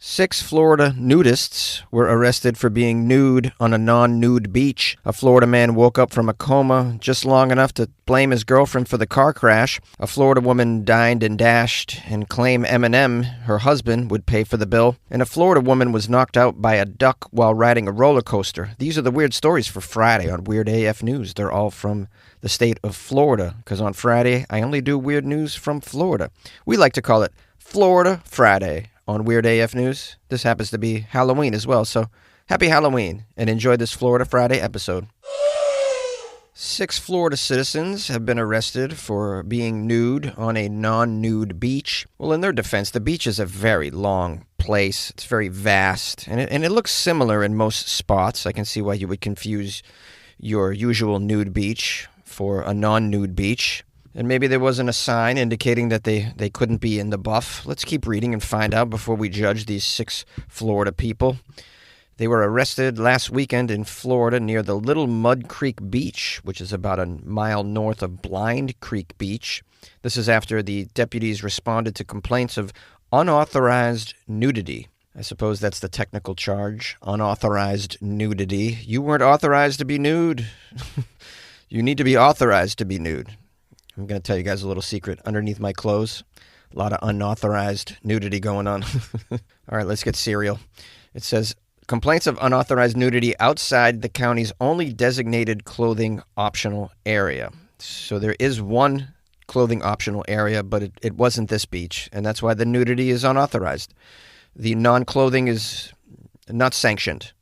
6 Florida nudists were arrested for being nude on a non-nude beach. A Florida man woke up from a coma just long enough to blame his girlfriend for the car crash. A Florida woman dined and dashed and claimed Eminem, her husband, would pay for the bill. And a Florida woman was knocked out by a duck while riding a roller coaster. These are the weird stories for Friday on Weird AF News. They're all from the state of Florida, because on Friday, I only do weird news from Florida. We like to call it Florida Friday on Weird AF News. This happens to be Halloween as well, so happy Halloween and enjoy this Florida Friday episode. 6 Florida citizens have been arrested for being nude on a non-nude beach. Well, in their defense, the beach is a very long place. It's very vast, and it looks similar in most spots. I can see why you would confuse your usual nude beach for a non-nude beach. And maybe there wasn't a sign indicating that they couldn't be in the buff. Let's keep reading and find out before we judge these 6 Florida people. They were arrested last weekend in Florida near the Little Mud Creek Beach, which is about a mile north of Blind Creek Beach. This is after the deputies responded to complaints of unauthorized nudity. I suppose that's the technical charge, unauthorized nudity. You weren't authorized to be nude. You need to be authorized to be nude. I'm going to tell you guys a little secret. Underneath my clothes, a lot of unauthorized nudity going on. All right, let's get serial. It says, complaints of unauthorized nudity outside the county's only designated clothing optional area. So there is one clothing optional area, but it wasn't this beach, and that's why the nudity is unauthorized. The non-clothing is not sanctioned.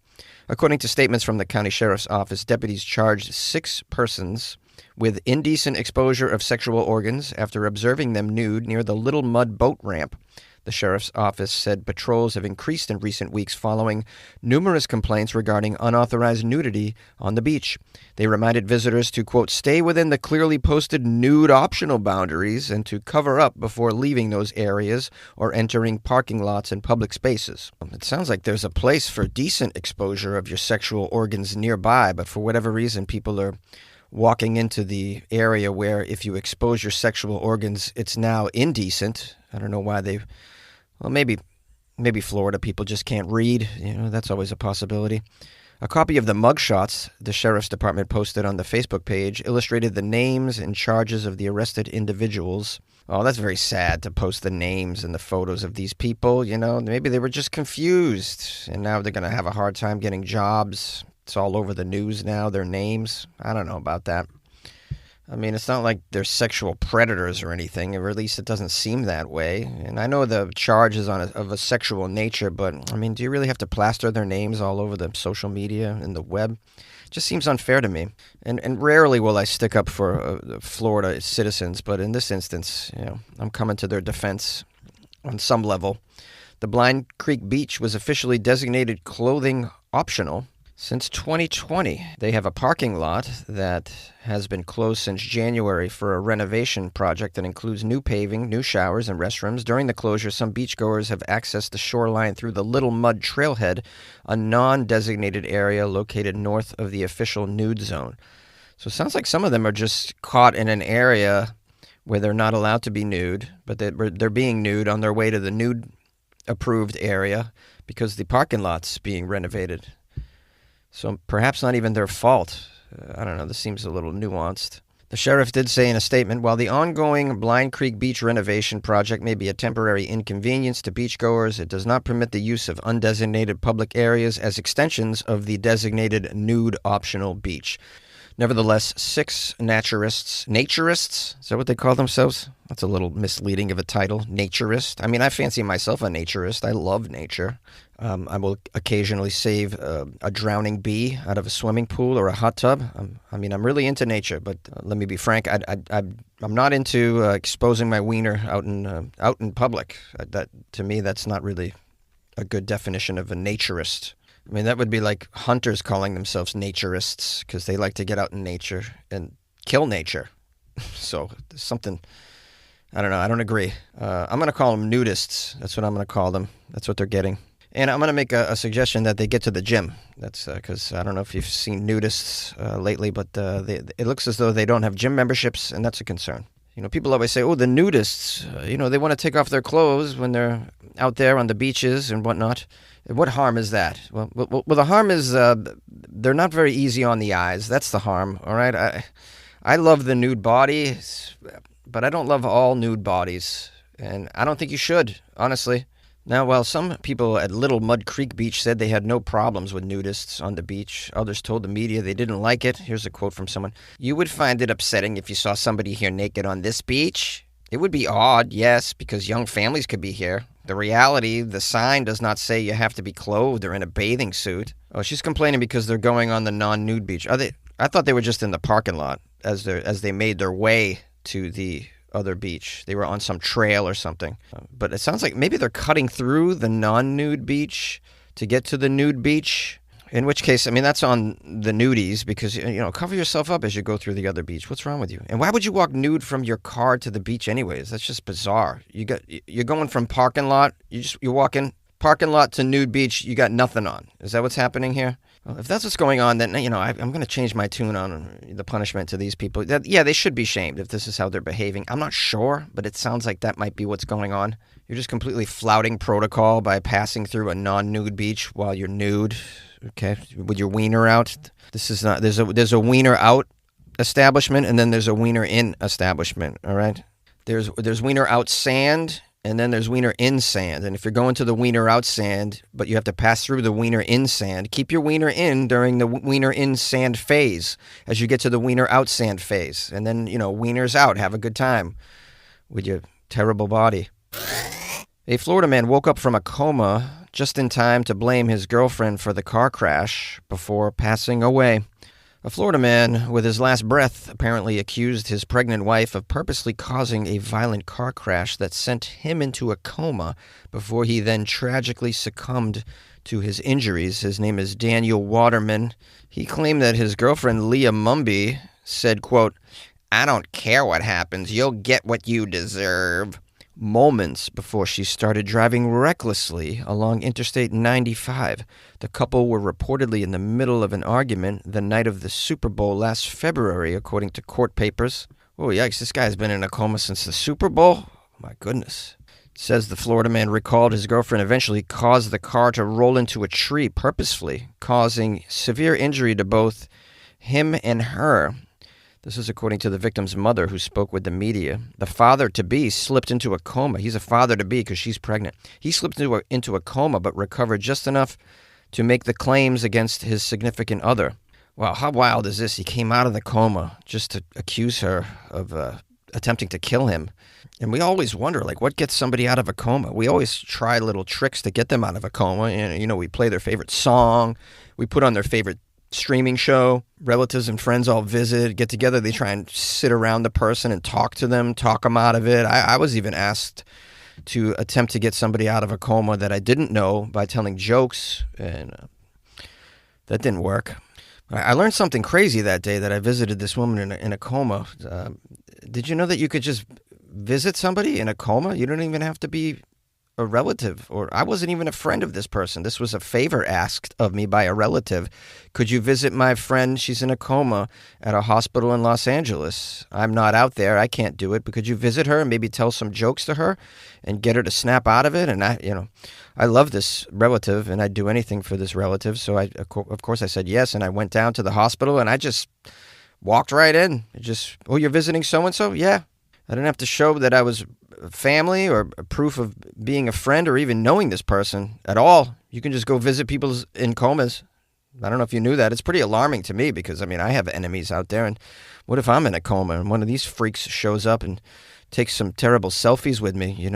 According to statements from the county sheriff's office, deputies charged 6 persons with indecent exposure of sexual organs after observing them nude near the Little Mud boat ramp. The sheriff's office said patrols have increased in recent weeks following numerous complaints regarding unauthorized nudity on the beach. They reminded visitors to, quote, stay within the clearly posted nude optional boundaries and to cover up before leaving those areas or entering parking lots and public spaces. It sounds like there's a place for decent exposure of your sexual organs nearby, but for whatever reason, people are walking into the area where if you expose your sexual organs, it's now indecent. I don't know why maybe Florida people just can't read. That's always a possibility. A copy of the mugshots the sheriff's department posted on the Facebook page illustrated the names and charges of the arrested individuals. Oh, that's very sad to post the names and the photos of these people. Maybe they were just confused, and now they're going to have a hard time getting jobs. It's all over the news now, their names. I don't know about that. I mean, it's not like they're sexual predators or anything, or at least it doesn't seem that way. And I know the charge is of a sexual nature, but, I mean, do you really have to plaster their names all over the social media and the web? It just seems unfair to me. And rarely will I stick up for Florida citizens, but in this instance, I'm coming to their defense on some level. The Blind Creek Beach was officially designated clothing optional since 2020. They have a parking lot that has been closed since January for a renovation project that includes new paving, new showers, and restrooms. During the closure, some beachgoers have accessed the shoreline through the Little Mud Trailhead, a non-designated area located north of the official nude zone. So it sounds like some of them are just caught in an area where they're not allowed to be nude, but they're being nude on their way to the nude-approved area because the parking lot's being renovated. So perhaps not even their fault. I don't know, this seems a little nuanced. The sheriff did say in a statement, while the ongoing Blind Creek Beach renovation project may be a temporary inconvenience to beachgoers, it does not permit the use of undesignated public areas as extensions of the designated nude optional beach. Nevertheless, 6 naturists, is that what they call themselves? That's a little misleading of a title, naturist. I mean, I fancy myself a naturist. I love nature. I will occasionally save a drowning bee out of a swimming pool or a hot tub. I'm really into nature, but let me be frank. I'm not into exposing my wiener out in public. To me, that's not really a good definition of a naturist. I mean, that would be like hunters calling themselves naturists because they like to get out in nature and kill nature. So there's something, I don't know, I don't agree. I'm going to call them nudists. That's what I'm going to call them. That's what they're getting. And I'm going to make a suggestion that they get to the gym. That's because I don't know if you've seen nudists lately, but it looks as though they don't have gym memberships, and that's a concern. People always say, oh, the nudists, they want to take off their clothes when they're out there on the beaches and whatnot. What harm is that? Well, the harm is they're not very easy on the eyes. That's the harm, all right? I love the nude body, but I don't love all nude bodies. And I don't think you should, honestly. Now, while some people at Little Mud Creek Beach said they had no problems with nudists on the beach, others told the media they didn't like it. Here's a quote from someone. You would find it upsetting if you saw somebody here naked on this beach. It would be odd, yes, because young families could be here. The reality, the sign does not say you have to be clothed or in a bathing suit. Oh, she's complaining because they're going on the non-nude beach. I thought they were just in the parking lot as they made their way to the other beach. They were on some trail or something. But it sounds like maybe they're cutting through the non-nude beach to get to the nude beach. In which case, that's on the nudies because, cover yourself up as you go through the other beach. What's wrong with you? And why would you walk nude from your car to the beach anyways? That's just bizarre. You're going from parking lot, you walk in parking lot to nude beach, you got nothing on. Is that what's happening here? Well, if that's what's going on, then, I'm going to change my tune on the punishment to these people. They should be shamed if this is how they're behaving. I'm not sure, but it sounds like that might be what's going on. You're just completely flouting protocol by passing through a non-nude beach while you're nude, okay, with your wiener out. This is not, there's a wiener out establishment, and then there's a wiener in establishment, all right? There's wiener out sand, and then there's wiener in sand. And if you're going to the wiener out sand, but you have to pass through the wiener in sand, keep your wiener in during the wiener in sand phase as you get to the wiener out sand phase. And then, wieners out. Have a good time with your terrible body. A Florida man woke up from a coma just in time to blame his girlfriend for the car crash before passing away. A Florida man, with his last breath, apparently accused his pregnant wife of purposely causing a violent car crash that sent him into a coma before he then tragically succumbed to his injuries. His name is Daniel Waterman. He claimed that his girlfriend, Leah Mumby, said, quote, "I don't care what happens. You'll get what you deserve," moments before she started driving recklessly along Interstate 95. The couple were reportedly in the middle of an argument the night of the Super Bowl last February, according to court papers. Oh, yikes, this guy's been in a coma since the Super Bowl? My goodness. It says the Florida man recalled his girlfriend eventually caused the car to roll into a tree purposefully, causing severe injury to both him and her. This is according to the victim's mother, who spoke with the media. The father-to-be slipped into a coma. He's a father-to-be because she's pregnant. He slipped into a coma but recovered just enough to make the claims against his significant other. Wow, how wild is this? He came out of the coma just to accuse her of attempting to kill him. And we always wonder, what gets somebody out of a coma? We always try little tricks to get them out of a coma. And, we play their favorite song. We put on their favorite streaming show. Relatives and friends all visit, get together. They try and sit around the person and talk to them, talk them out of it. I was even asked to attempt to get somebody out of a coma that I didn't know by telling jokes, and that didn't work. I learned something crazy that day that I visited this woman in a coma. Did you know that you could just visit somebody in a coma? You don't even have to be a relative, or I wasn't even a friend of this person. This was a favor asked of me by a relative. Could you visit my friend? She's in a coma at a hospital in Los Angeles. I'm not out there. I can't do it. But could you visit her and maybe tell some jokes to her and get her to snap out of it? And I love this relative, and I'd do anything for this relative. So of course I said yes. And I went down to the hospital and I just walked right in. Oh, you're visiting so-and-so? Yeah. I didn't have to show that I was family or proof of being a friend or even knowing this person at all. You can just go visit people in comas. I don't know if you knew that. It's pretty alarming to me because, I have enemies out there. And what if I'm in a coma and one of these freaks shows up and takes some terrible selfies with me,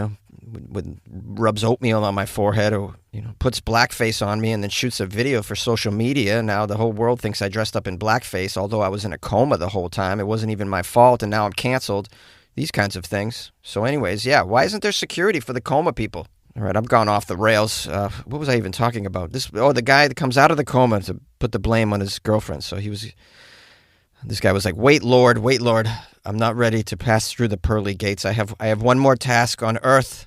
rubs oatmeal on my forehead or, puts blackface on me and then shoots a video for social media. Now the whole world thinks I dressed up in blackface, although I was in a coma the whole time. It wasn't even my fault, and now I'm canceled. These kinds of things. So anyways, why isn't there security for the coma people? All right, I've gone off the rails. What was I even talking about? The guy that comes out of the coma to put the blame on his girlfriend. So this guy was like, wait, Lord, I'm not ready to pass through the pearly gates. I have one more task on earth.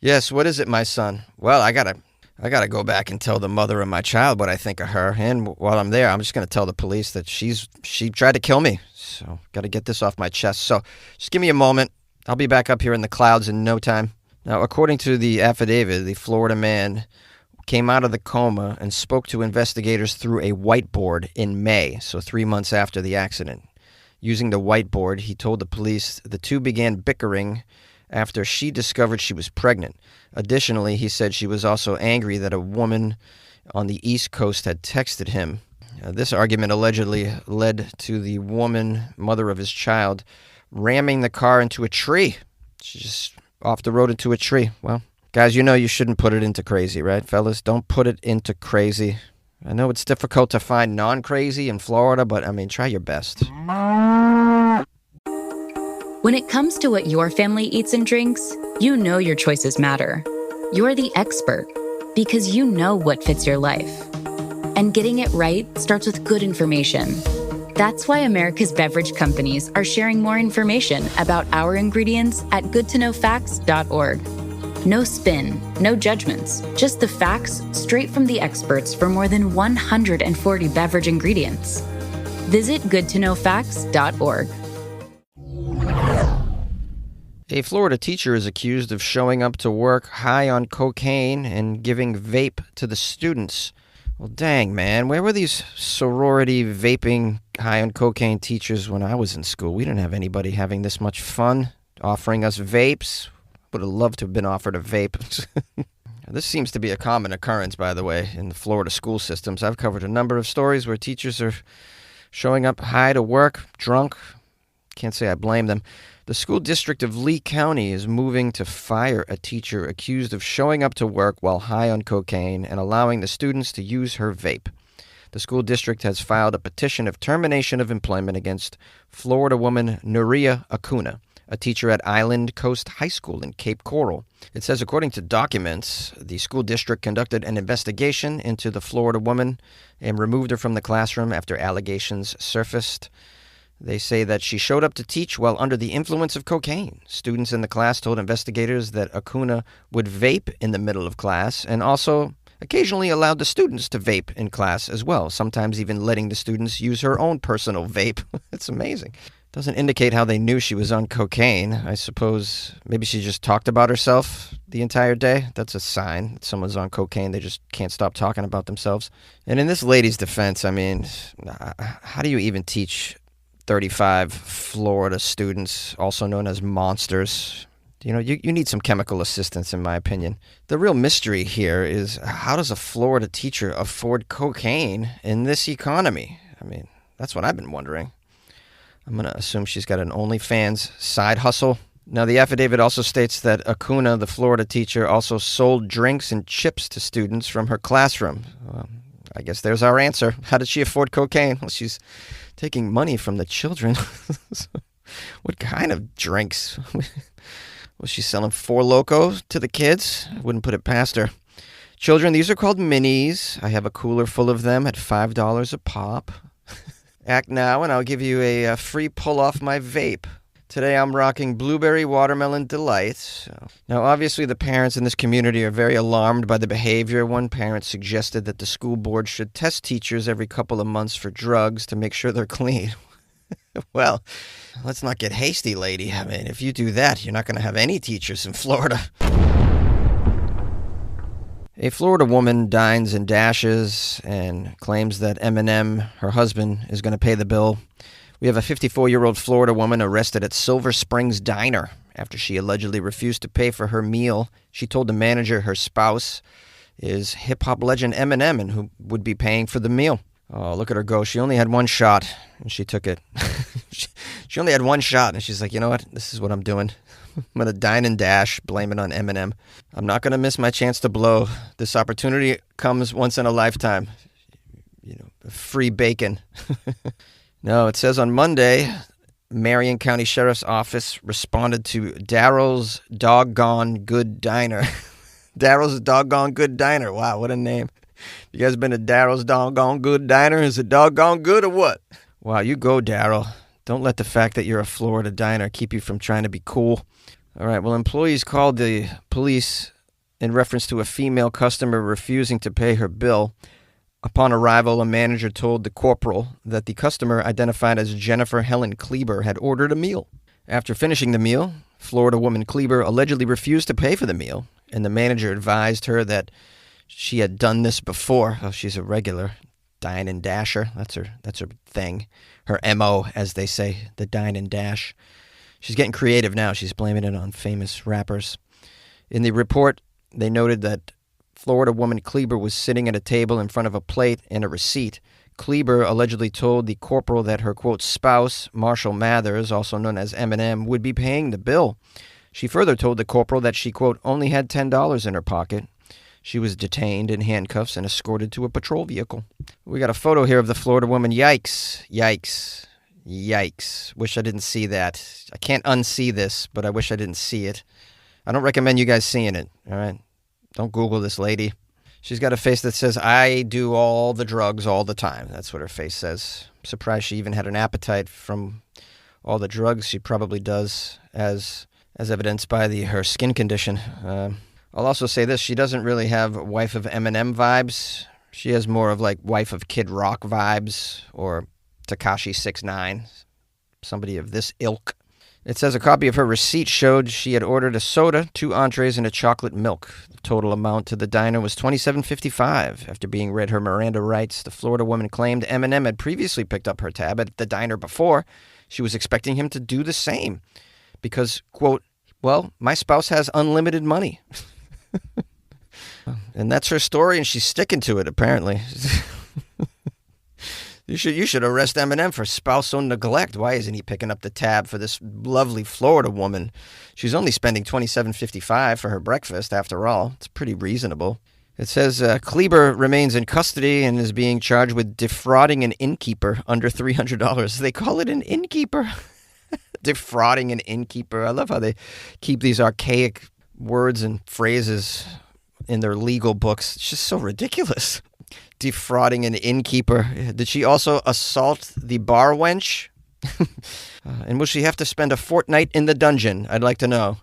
Yes, what is it, my son? Well, I gotta I got to go back and tell the mother of my child what I think of her. And while I'm there, I'm just going to tell the police that she tried to kill me. So got to get this off my chest. So just give me a moment. I'll be back up here in the clouds in no time. Now, according to the affidavit, the Florida man came out of the coma and spoke to investigators through a whiteboard in May, so 3 months after the accident. Using the whiteboard, he told the police the two began bickering after she discovered she was pregnant. Additionally, he said she was also angry that a woman on the East Coast had texted him. This argument allegedly led to the woman, mother of his child, ramming the car into a tree. She just off the road into a tree. Well, guys, you know you shouldn't put it into crazy, right, fellas? Don't put it into crazy. I know it's difficult to find non-crazy in Florida, but, I mean, try your best. When it comes to what your family eats and drinks, you know your choices matter. You're the expert because you know what fits your life. And getting it right starts with good information. That's why America's beverage companies are sharing more information about our ingredients at goodtoknowfacts.org. No spin, no judgments, just the facts straight from the experts for more than 140 beverage ingredients. Visit goodtoknowfacts.org. A Florida teacher is accused of showing up to work high on cocaine and giving vape to the students. Well, dang, man, where were these sorority vaping high on cocaine teachers when I was in school? We didn't have anybody having this much fun offering us vapes. Would have loved to have been offered a vape. This seems to be a common occurrence, by the way, in the Florida school systems. I've covered a number of stories where teachers are showing up high to work, drunk. Can't say I blame them. The school district of Lee County is moving to fire a teacher accused of showing up to work while high on cocaine and allowing the students to use her vape. The school district has filed a petition of termination of employment against Florida woman Nuria Acuna, a teacher at Island Coast High School in Cape Coral. It says, according to documents, the school district conducted an investigation into the Florida woman and removed her from the classroom after allegations surfaced. They say that she showed up to teach while under the influence of cocaine. Students in the class told investigators that Acuna would vape in the middle of class and also occasionally allowed the students to vape in class as well, sometimes even letting the students use her own personal vape. It's amazing. Doesn't indicate how they knew she was on cocaine. I suppose maybe she just talked about herself the entire day. That's a sign that someone's on cocaine. They just can't stop talking about themselves. And in this lady's defense, I mean, how do you even teach 35 Florida students, also known as monsters? You know, you need some chemical assistance, in my opinion. The real mystery here is, how does a Florida teacher afford cocaine in this economy? I mean, that's what I've been wondering. I'm going to assume she's got an OnlyFans side hustle. Now, the affidavit also states that Acuna, the Florida teacher, also sold drinks and chips to students from her classroom. I guess there's our answer. How did she afford cocaine? Well, she's taking money from the children. What kind of drinks? Was she selling Four Loko to the kids? I wouldn't put it past her. Children, these are called minis. I have a cooler full of them at $5 a pop. Act now and I'll give you a free pull off my vape. Today I'm rocking Blueberry Watermelon Delight. Now, obviously, the parents in this community are very alarmed by the behavior. One parent suggested that the school board should test teachers every couple of months for drugs to make sure they're clean. Well, let's not get hasty, lady. I mean, if you do that, you're not going to have any teachers in Florida. A Florida woman dines and dashes and claims that Eminem, her husband, is going to pay the bill. We have a 54-year-old Florida woman arrested at Silver Springs Diner after she allegedly refused to pay for her meal. She told the manager her spouse is hip-hop legend Eminem and who would be paying for the meal. Oh, look at her go. She only had one shot, and she took it. She only had one shot, and she's like, you know what? This is what I'm doing. I'm going to dine and dash, blame it on Eminem. I'm not going to miss my chance to blow. This opportunity comes once in a lifetime. You know, free bacon. No, it says on Monday, Marion County Sheriff's Office responded to Daryl's Doggone Good Diner. Daryl's Doggone Good Diner. Wow, what a name. You guys been to Daryl's Doggone Good Diner? Is it doggone good or what? Wow, you go, Daryl. Don't let the fact that you're a Florida diner keep you from trying to be cool. All right, well, employees called the police in reference to a female customer refusing to pay her bill. Upon arrival, a manager told the corporal that the customer, identified as Jennifer Helen Kleber, had ordered a meal. After finishing the meal, Florida woman Kleber allegedly refused to pay for the meal, and the manager advised her that she had done this before. Oh, she's a regular dine and dasher. That's her thing. Her MO, as they say, the dine and dash. She's getting creative now. She's blaming it on famous rappers. In the report, they noted that Florida woman Kleber was sitting at a table in front of a plate and a receipt. Kleber allegedly told the corporal that her, quote, spouse, Marshall Mathers, also known as Eminem, would be paying the bill. She further told the corporal that she, quote, only had $10 in her pocket. She was detained in handcuffs and escorted to a patrol vehicle. We got a photo here of the Florida woman. Yikes. Yikes. Yikes. Wish I didn't see that. I can't unsee this, but I wish I didn't see it. I don't recommend you guys seeing it, all right? Don't Google this lady. She's got a face that says, I do all the drugs all the time. That's what her face says. I'm surprised she even had an appetite from all the drugs she probably does, as evidenced by her skin condition. I'll also say this. She doesn't really have wife of Eminem vibes. She has more of like wife of Kid Rock vibes or Tekashi 6ix9ine, somebody of this ilk. It says a copy of her receipt showed she had ordered a soda, 2 entrees, and a chocolate milk. The total amount to the diner was $27.55. After being read her Miranda rights, the Florida woman claimed Eminem had previously picked up her tab at the diner before. She was expecting him to do the same because, quote, well, my spouse has unlimited money. And that's her story, and she's sticking to it, apparently. You should arrest Eminem for spousal neglect. Why isn't he picking up the tab for this lovely Florida woman? She's only spending $27.55 for her breakfast, after all. It's pretty reasonable. It says Kleber remains in custody and is being charged with defrauding an innkeeper under $300. They call it an innkeeper? Defrauding an innkeeper. I love how they keep these archaic words and phrases in their legal books. It's just so ridiculous. Defrauding an innkeeper. Did she also assault the bar wench? And will she have to spend a fortnight in the dungeon? I'd like to know.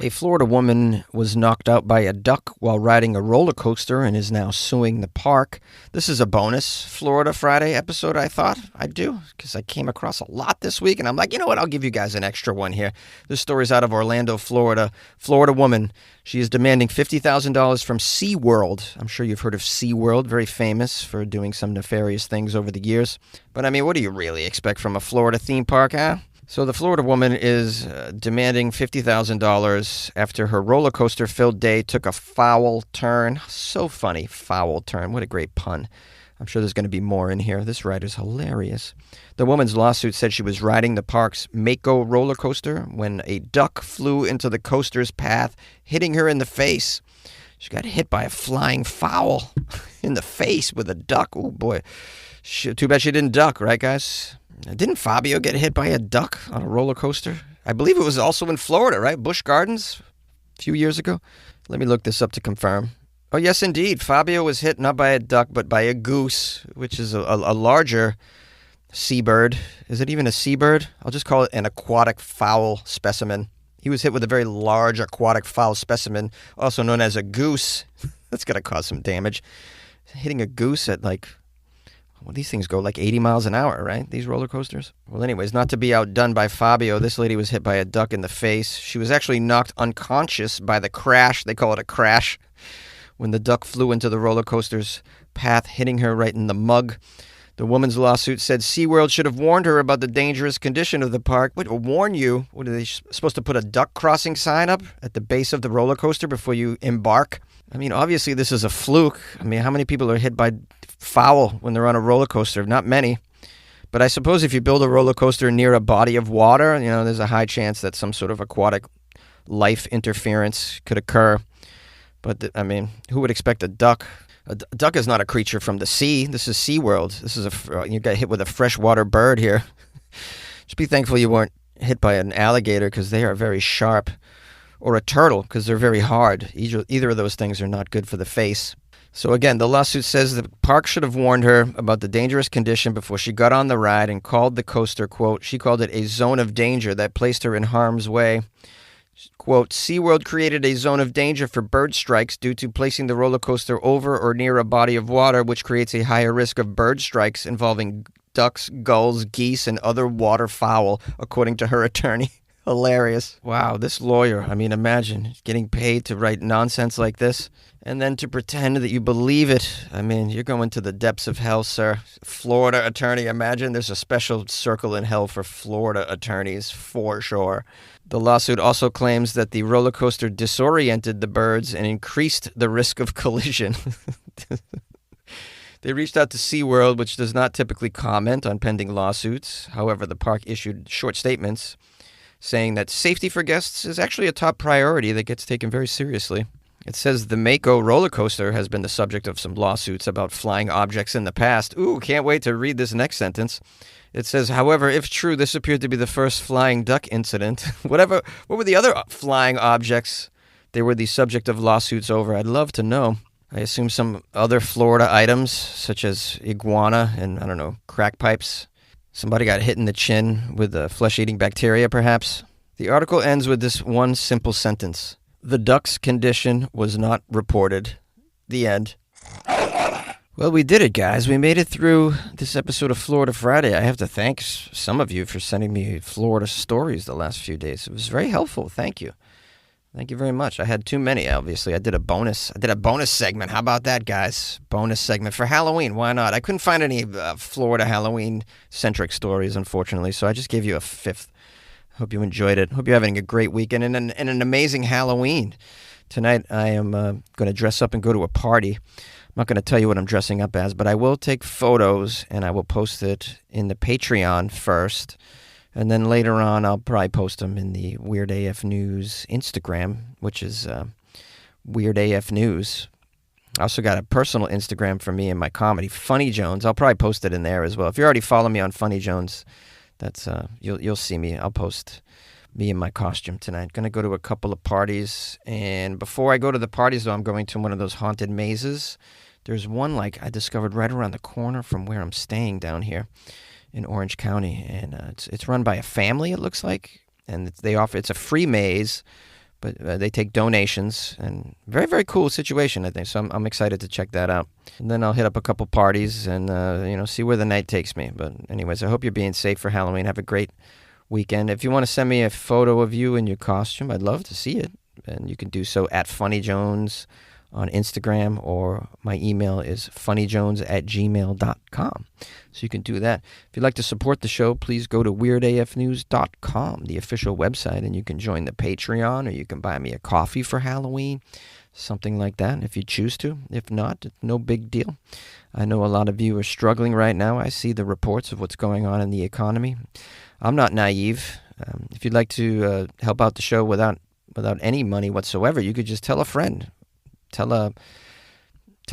A Florida woman was knocked out by a duck while riding a roller coaster and is now suing the park. This is a bonus Florida Friday episode, I thought I'd do, because I came across a lot this week, and I'm like, you know what, I'll give you guys an extra one here. This story's out of Orlando, Florida. Florida woman, she is demanding $50,000 from SeaWorld. I'm sure you've heard of SeaWorld, very famous for doing some nefarious things over the years. But I mean, what do you really expect from a Florida theme park, huh? So the Florida woman is demanding $50,000 after her roller coaster-filled day took a foul turn. So funny, foul turn. What a great pun. I'm sure there's going to be more in here. This ride is hilarious. The woman's lawsuit said she was riding the park's Mako roller coaster when a duck flew into the coaster's path, hitting her in the face. She got hit by a flying fowl in the face with a duck. Oh, boy. Too bad she didn't duck, right, guys? Didn't Fabio get hit by a duck on a roller coaster? I believe it was also in Florida, right? Busch Gardens a few years ago. Let me look this up to confirm. Oh, yes, indeed. Fabio was hit not by a duck, but by a goose, which is a larger seabird. Is it even a seabird? I'll just call it an aquatic fowl specimen. He was hit with a very large aquatic fowl specimen, also known as a goose. That's going to cause some damage. Hitting a goose at well, these things go like 80 miles an hour, right? These roller coasters. Well, anyways, not to be outdone by Fabio, this lady was hit by a duck in the face. She was actually knocked unconscious by the crash. They call it a crash. When the duck flew into the roller coaster's path, hitting her right in the mug. The woman's lawsuit said SeaWorld should have warned her about the dangerous condition of the park. What, warn you? What, are they supposed to put a duck crossing sign up at the base of the roller coaster before you embark? I mean, obviously this is a fluke. I mean, how many people are hit by fowl when they're on a roller coaster? Not many. But I suppose if you build a roller coaster near a body of water, there's a high chance that some sort of aquatic life interference could occur. But, I mean, who would expect a duck? A duck is not a creature from the sea. This is SeaWorld. This is you got hit with a freshwater bird here. Just be thankful you weren't hit by an alligator because they are very sharp. Or a turtle because they're very hard. Either of those things are not good for the face. So again, the lawsuit says the park should have warned her about the dangerous condition before she got on the ride and called the coaster, quote, she called it a zone of danger that placed her in harm's way. Quote, SeaWorld created a zone of danger for bird strikes due to placing the roller coaster over or near a body of water, which creates a higher risk of bird strikes involving ducks, gulls, geese, and other waterfowl, according to her attorney. Hilarious. Wow, this lawyer, I mean, imagine getting paid to write nonsense like this and then to pretend that you believe it. I mean, you're going to the depths of hell, sir. Florida attorney, imagine there's a special circle in hell for Florida attorneys, for sure. The lawsuit also claims that the roller coaster disoriented the birds and increased the risk of collision. They reached out to SeaWorld, which does not typically comment on pending lawsuits. However, the park issued short statements saying that safety for guests is actually a top priority that gets taken very seriously. It says the Mako roller coaster has been the subject of some lawsuits about flying objects in the past. Ooh, can't wait to read this next sentence. It says, however, if true, this appeared to be the first flying duck incident. What were the other flying objects they were the subject of lawsuits over? I'd love to know. I assume some other Florida items, such as iguana and, I don't know, crack pipes. Somebody got hit in the chin with a flesh-eating bacteria, perhaps. The article ends with this one simple sentence. The duck's condition was not reported. The end. Well, we did it, guys. We made it through this episode of Florida Friday. I have to thank some of you for sending me Florida stories the last few days. It was very helpful. Thank you. Thank you very much. I had too many, obviously. I did a bonus segment. How about that, guys? Bonus segment for Halloween. Why not? I couldn't find any Florida Halloween-centric stories, unfortunately, so I just gave you a fifth. Hope you enjoyed it. Hope you're having a great weekend and an amazing Halloween. Tonight, I am going to dress up and go to a party. I'm not going to tell you what I'm dressing up as, but I will take photos and I will post it in the Patreon first. And then later on, I'll probably post them in the Weird AF News Instagram, which is Weird AF News. I also got a personal Instagram for me and my comedy, Funny Jones. I'll probably post it in there as well. If you already follow me on Funny Jones, that's you'll see me. I'll post me in my costume tonight. Going to go to a couple of parties. And before I go to the parties, though, I'm going to one of those haunted mazes. There's one like I discovered right around the corner from where I'm staying down here in Orange County, and it's run by a family, it looks like, and it's a free maze, but they take donations, and very, very cool situation, I think, so I'm excited to check that out. And then I'll hit up a couple parties and, see where the night takes me. But anyways, I hope you're being safe for Halloween. Have a great weekend. If you want to send me a photo of you in your costume, I'd love to see it, and you can do so at Funny Jones on Instagram, or my email is funnyjones@gmail.com. So you can do that. If you'd like to support the show, please go to weirdafnews.com, the official website, and you can join the Patreon, or you can buy me a coffee for Halloween, something like that, if you choose to. If not, no big deal. I know a lot of you are struggling right now. I see the reports of what's going on in the economy. I'm not naive. If you'd like to help out the show without any money whatsoever, you could just tell a friend. Tell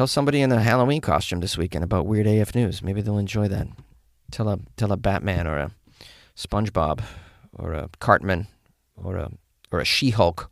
somebody in a Halloween costume this weekend about Weird AF News. Maybe they'll enjoy that. Tell a Batman or a SpongeBob or a Cartman or a She-Hulk